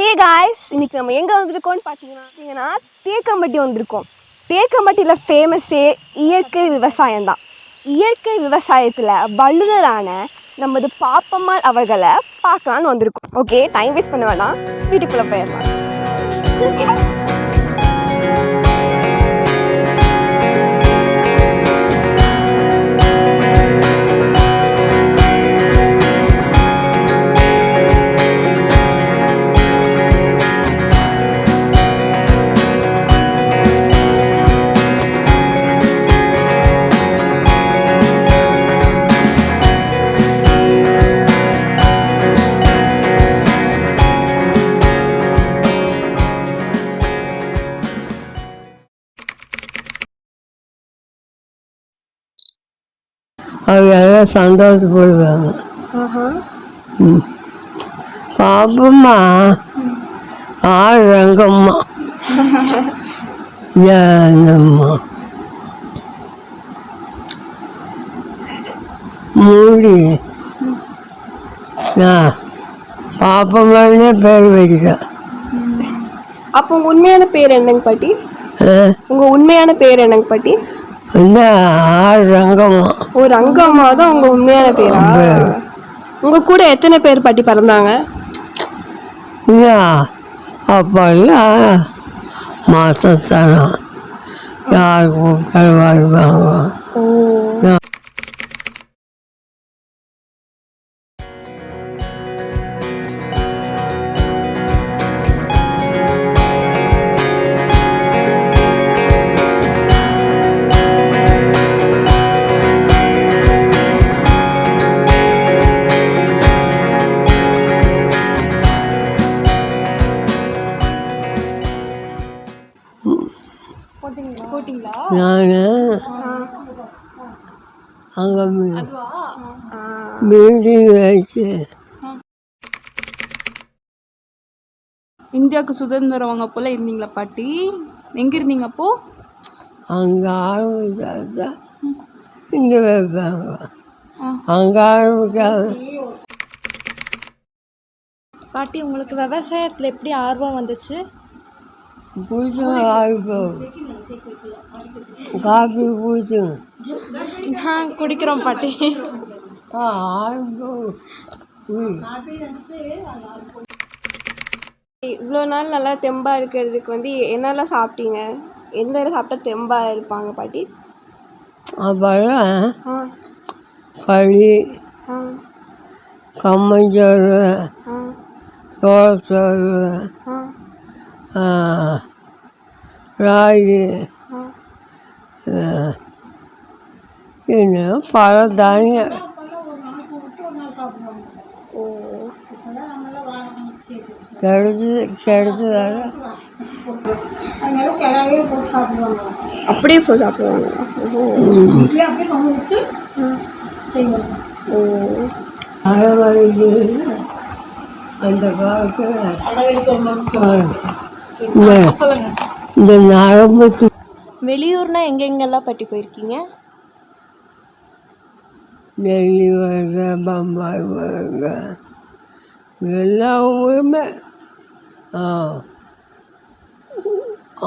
Hey guys, இன்றைக்கி நம்ம எங்கே வந்திருக்கோம்னு பார்த்தீங்கன்னா தேக்கம்பட்டி வந்திருக்கோம். தேக்கம்பட்டியில் ஃபேமஸே இயற்கை விவசாயம் தான். இயற்கை விவசாயத்தில் வல்லுநரான நமது பாப்பம்மாள் அவர்களை பார்க்கலான்னு வந்திருக்கோம். ஓகே, டைம் வேஸ்ட் பண்ண வேணாம், வீட்டுக்குள்ளே போயிடலாம். அவங்க எல்லாம் சந்தோஷப்படுவாங்க. பாப்பம்மா ரங்கம்மா ஜானம்மா மூடி நான் பாப்பம்மானே பேர் வைக்கிறேன். அப்போ உங்கள் உண்மையான பேர் என்னங்க பாட்டி? உங்கள் உண்மையான பேர் என்னங்க பாட்டி? ரங்கம்மா. ஓ, ரங்கம்மா தான் உங்கள் உண்மையான பேரா? உங்கள் கூட எத்தனை பேர் பாட்டி பிறந்தாங்க? அப்பெல்லாம் மாசத்தானா யாருக்கும் கல்வாருவாங்க. நான் அங்கே மீட்டிங் வச்சு இந்தியாவுக்கு சுதந்திரம் வாங்க போல இருந்தீங்களா பாட்டி? எங்கே இருந்தீங்க அப்போ? அங்கே ஆரம்பிச்சா இங்கே வைப்பாங்க. அங்கே ஆரம்பிக்காது. பாட்டி, உங்களுக்கு விவசாயத்தில் எப்படி ஆர்வம் வந்துச்சு? பிடிச்சுங்க ஆகிப்போம். காஃபி பிடிச்சுங்க. நான் குடிக்கிறோம் பாட்டி. இவ்வளோ நாள் நல்லா தெம்பாக இருக்கிறதுக்கு வந்து என்னெல்லாம் சாப்பிட்டீங்க? எந்த இதில் சாப்பிட்டா தெம்பாக இருப்பாங்க பாட்டி? அப்போல்லாம் களி, கம்மஞ்சோறு, சோளச்சோறு, ராகி, இன்னும் பல தானியம். கிடைச்சதால அப்படியே போய் சாப்பிடுவாங்க. அந்த காலத்தில் இந்த நரம்பு. வெளியூர்னா எங்கெங்கெல்லாம் பாட்டி போயிருக்கீங்க? டெல்லி வருங்க, பம்பாய் வருங்க, எல்லா ஊருமே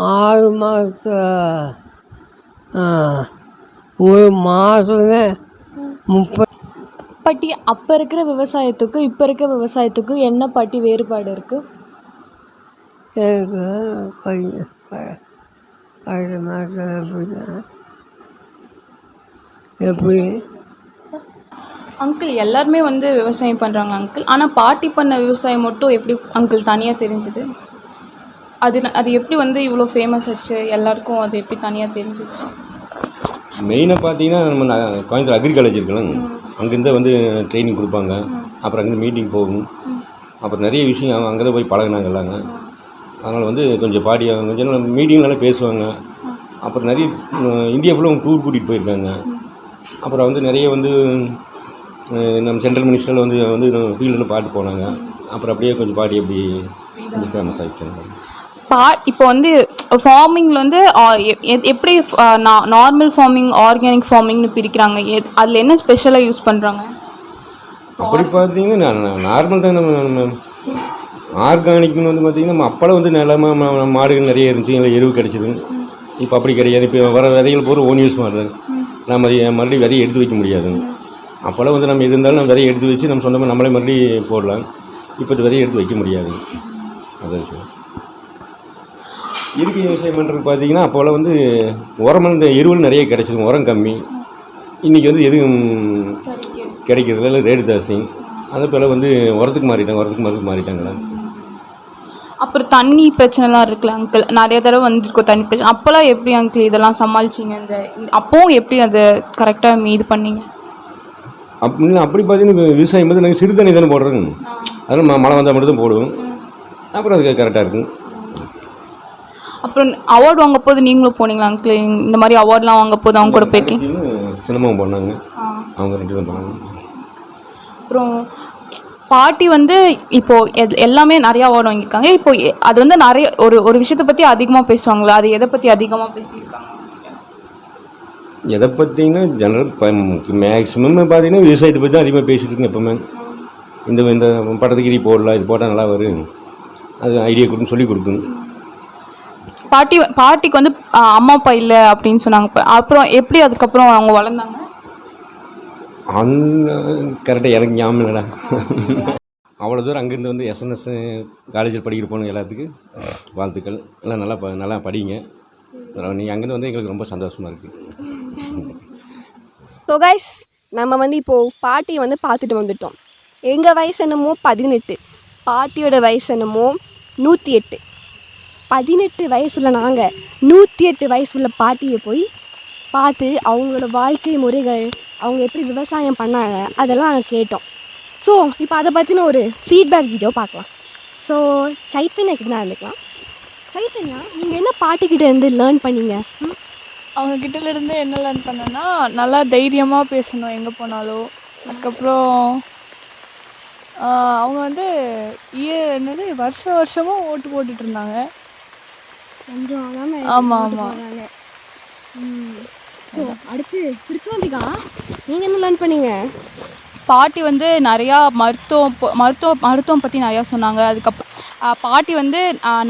6 மாதம், ஒரு மாதமே 30. பாட்டி, அப்போ இருக்கிற விவசாயத்துக்கும் இப்போ இருக்கிற விவசாயத்துக்கும் என்ன பாட்டி வேறுபாடு இருக்குது? எனக்கு கொஞ்சம் கஷ்டமாக எப்படி அங்கிள், எல்லாருமே வந்து விவசாயம் பண்ணுறாங்க அங்கிள். ஆனால் பாட்டி பண்ண விவசாயம் மட்டும் எப்படி அங்கிள் தனியாக தெரிஞ்சுது? அது எப்படி வந்து இவ்வளோ ஃபேமஸ் ஆச்சு? எல்லாருக்கும் அது எப்படி தனியாக தெரிஞ்சிச்சு? மெயினாக பார்த்தீங்கன்னா நம்ம கோயம்புத்தூர் அக்ரி காலேஜ் இருக்குல்லங்க, அங்கேருந்து வந்து ட்ரைனிங் கொடுப்பாங்க. அப்புறம் அங்கேருந்து மீட்டிங் போகும். அப்புறம் நிறைய விஷயம் அங்கே தான் போய் பழகினாங்க எல்லாங்க. அதனால் வந்து கொஞ்சம் பாடி கொஞ்சம் மீட்டிங் நல்லா பேசுவாங்க. அப்புறம் நிறைய இந்தியா ஃபுல்லாக அவங்க டூர் கூட்டிகிட்டு போயிருக்காங்க. அப்புறம் வந்து நிறைய வந்து நம்ம சென்ட்ரல் மினிஸ்டரில் வந்து ஃபீல்டில் பாட்டு போனாங்க. அப்புறம் அப்படியே கொஞ்சம் பாடி அப்படி ஃபேமஸ் ஆகிட்டாங்க. இப்போ வந்து ஃபார்மிங்கில் வந்து எப்படி நார்மல் ஃபார்மிங், ஆர்கானிக் ஃபார்மிங்னு பிரிக்கிறாங்க. அதில் என்ன ஸ்பெஷலாக யூஸ் பண்ணுறாங்க? அப்படி பார்த்தீங்கன்னா நார்மல் தான். நம்ம ஆர்கானிக்னு வந்து பார்த்திங்கன்னா நம்ம அப்போலாம் வந்து நிலமாக மாடுகள் நிறைய இருந்துச்சு, இல்லை எருவு கிடச்சிது. இப்போ அப்படி கிடையாது. இப்போ வர விதைகள் பூரா ஓன் யூஸ் மாறுது. நம்ம மறுபடியும் விதையை எடுத்து வைக்க முடியாது. அப்போல்லாம் வந்து நம்ம எது இருந்தாலும் நம்ம விதையை எடுத்து வச்சு நம்ம சொந்தமாக நம்மளே மறுபடியும் போடலாம். இப்போ இந்த விதையை எடுத்து வைக்க முடியாது. அதான் சார் இயற்கை விவசாயம் பண்ணுறது பார்த்தீங்கன்னா அப்போல்லாம் வந்து உரமாக இந்த எருவில் நிறைய கிடச்சிது, உரம் கம்மி. இன்றைக்கி வந்து எதுவும் கிடைக்கிறதுல ரேட்டு ஜாஸ்தி. அதை போல் வந்து உரத்துக்கு மருந்து மாறிட்டாங்களா. அப்புறம் தண்ணி பிரச்சனைலாம் இருக்குல்ல அங்கிள், நிறைய தடவை வந்துருக்கோம் தண்ணி பிரச்சனை. அப்போல்லாம் எப்படி அங்கிள் இதெல்லாம் சமாளிச்சிங்க? அப்போவும் எப்படி அதை கரெக்டாக இது பண்ணீங்க? அப்படி பார்த்தீங்கன்னா விவசாயம் வந்து நாங்கள் சிறு தண்ணி தானே போடுறோங்க. அதனால் மழை வந்தால் மட்டும் தான் போடுவோம். அப்புறம் அதுக்கு கரெக்டாக இருக்கும். அப்புறம் அவார்டு வாங்க போது நீங்களும் போனீங்களா அங்கிள்? இந்த மாதிரி அவார்ட்லாம் வாங்க போது அவங்க கூட போயிருக்கீங்க? சினிமாவும் பண்ணாங்க, அவங்க 2 தான் பண்ணாங்க. அப்புறம் பாட்டி வந்து இப்போது எல்லாமே நிறையா அவார்டு வாங்கியிருக்காங்க. இப்போ அது வந்து நிறைய ஒரு விஷயத்தை பற்றி அதிகமாக பேசுவாங்களா? அது எதை பற்றி அதிகமாக பேசியிருக்காங்க? எதை பற்றிங்கன்னா ஜெனரல் மேக்ஸிமம் பார்த்தீங்கன்னா விவசாயத்தை பற்றி தான் அதிகமாக பேசிட்டு இருக்கேன் எப்போவுமே. இந்த படத்துக்கு இது போடலாம், இது போட்டால் நல்லா வரும், அது ஐடியா கொடுன்னு சொல்லி கொடுக்கணும். பாட்டிக்கு வந்து அம்மா அப்பா இல்லை அப்படின்னு சொன்னாங்க. அப்புறம் எப்படி அதுக்கப்புறம் அவங்க வளர்ந்தாங்க? அந்த கரெக்டாக எனக்கு ஞாபகம் இல்லைடா. அவ்வளோ தூரம் அங்கேருந்து வந்து எஸ்என்எஸ் காலேஜில் படிக்கிற போன எல்லாத்துக்கும் வாழ்த்துக்கள். எல்லாம் நல்லா படிங்க. நீங்கள் அங்கேருந்து வந்து எங்களுக்கு ரொம்ப சந்தோஷமாக இருக்குது. ஸோ கைஸ், நம்ம வந்து இப்போது பாட்டியை வந்து பார்த்துட்டு வந்துட்டோம். எங்கள் வயசு என்னமோ 18, பாட்டியோட வயசு என்னமோ 108. 18 வயசுல நாங்கள் 108 வயசுள்ள பாட்டியை போய் பார்த்து அவங்களோட வாழ்க்கை முறைகள், அவங்க எப்படி விவசாயம் பண்ணாங்க, அதெல்லாம் நாங்கள் கேட்டோம். ஸோ இப்போ அதை பற்றின ஒரு ஃபீட்பேக் வீடியோ பார்க்கலாம். ஸோ சைத்தன்யா கிட்ட தான் இருந்துக்கலாம். சைத்தன்யா, நீங்கள் என்ன பாட்டிக்கிட்ட இருந்து லேர்ன் பண்ணீங்க? அவங்க கிட்டேருந்து என்ன லேர்ன் பண்ணேன்னா, நல்லா தைரியமாக பேசணும் எங்கே போனாலும். அதுக்கப்புறம் அவங்க வந்து என்னது வருஷமும் ஓட்டு போட்டுட்டு இருந்தாங்க. கொஞ்சம் ஆமாம். ஸோ அடுத்து பிரித்வந்திகா, நீங்கள் என்ன லேர்ன் பண்ணீங்க? பாட்டி வந்து நிறையா மருத்துவம் பற்றி நிறையா சொன்னாங்க. அதுக்கப்புறம் பாட்டி வந்து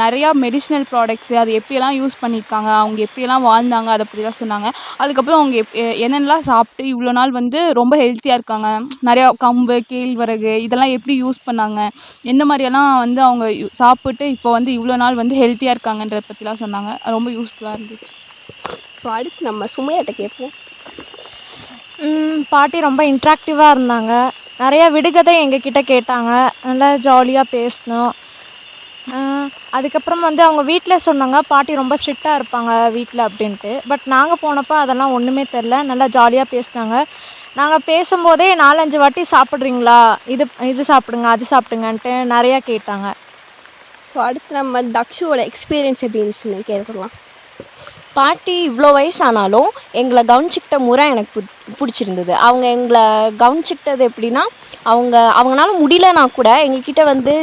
நிறையா மெடிசினல் ப்ராடக்ட்ஸு அது எப்படியெல்லாம் யூஸ் பண்ணியிருக்காங்க, அவங்க எப்படியெல்லாம் வாழ்ந்தாங்க, அதை பற்றிலாம் சொன்னாங்க. அதுக்கப்புறம் அவங்க என்னென்னலாம் சாப்பிட்டு இவ்வளோ நாள் வந்து ரொம்ப ஹெல்த்தியாக இருக்காங்க, நிறையா கம்பு கேழ்வரகு இதெல்லாம் எப்படி யூஸ் பண்ணாங்க, என்ன மாதிரியெல்லாம் வந்து அவங்க சாப்பிட்டு இப்போ வந்து இவ்வளோ நாள் வந்து ஹெல்த்தியாக இருக்காங்கன்றத பற்றிலாம் சொன்னாங்க. ரொம்ப யூஸ்ஃபுல்லாக இருந்துச்சு. ஸோ அடுத்து நம்ம சுமையாட்ட கேட்போம். பாட்டி ரொம்ப இன்ட்ராக்டிவாக இருந்தாங்க. நிறையா விடுகதை எங்ககிட்ட கேட்டாங்க. நல்லா ஜாலியாக பேசினோம். அதுக்கப்புறம் வந்து அவங்க வீட்டில் சொன்னாங்க பாட்டி ரொம்ப ஸ்ட்ரிக்டாக இருப்பாங்க வீட்டில் அப்படின்ட்டு. பட் நாங்கள் போனப்போ அதெல்லாம் ஒன்றுமே தெரில. நல்லா ஜாலியாக பேசினாங்க. நாங்கள் பேசும்போதே 4-5 வாட்டி சாப்பிட்றீங்களா, இது சாப்பிடுங்க அது சாப்பிடுங்கன்ட்டு நிறையா கேட்டாங்க. ஸோ அடுத்து நம்ம தக்ஷுவோட எக்ஸ்பீரியன்ஸ் எப்படி இருந்துச்சுன்னு கேட்கலாம். பாட்டி இவ்வளோ வயசானாலும் எங்களை கவனிச்சிக்கிட்ட முறை எனக்கு பிடிச்சிருந்தது. அவங்க எங்களை கவனிச்சிக்கிட்டது எப்படின்னா, அவங்களால முடியலனா கூட எங்ககிட்ட வந்து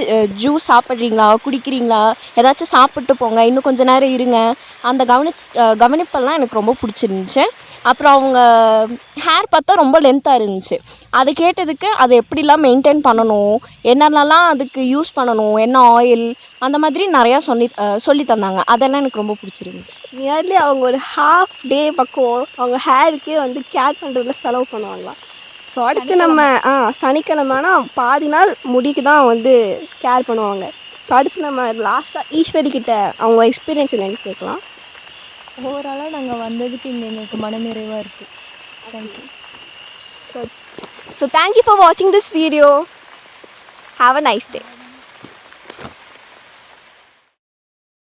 ஜூஸ் சாப்பிட்றீங்களா, குடிக்கிறீங்களா, ஏதாச்சும் சாப்பிட்டு போங்க, இன்னும் கொஞ்சம் நேரம் இருங்க, அந்த கவனிப்பெல்லாம் எனக்கு ரொம்ப பிடிச்சிருந்துச்சு. அப்புறம் அவங்க ஹேர் பார்த்தா ரொம்ப லென்த்தாக இருந்துச்சு. அதை கேட்டதுக்கு அதை எப்படிலாம் மெயின்டைன் பண்ணணும், என்னென்னலாம் அதுக்கு யூஸ் பண்ணணும், என்ன ஆயில், அந்த மாதிரி நிறையா சொல்லி தந்தாங்க. அதெல்லாம் எனக்கு ரொம்ப பிடிச்சிருந்துச்சு. நியர்லி அவங்க ஒரு ஹாஃப் டே பக்கம் அவங்க ஹேருக்கே வந்து கேர் பண்ணுறதுல செலவு பண்ணுவாங்களாம். ஸோ அடுத்து நம்ம சனிக்கிழமைனா பாதி நாள் முடிக்கு தான் வந்து கேர் பண்ணுவாங்க. ஸோ அடுத்து நம்ம லாஸ்ட்டாக ஈஸ்வரி கிட்ட அவங்க எக்ஸ்பீரியன்ஸ் என்னென்னு கேட்கலாம். ஓவராலாக நாங்கள் வந்ததுக்கு இங்கே எங்களுக்கு மனநிறைவாக இருக்குது. Thank you. So thank you for watching this video. Have a nice day.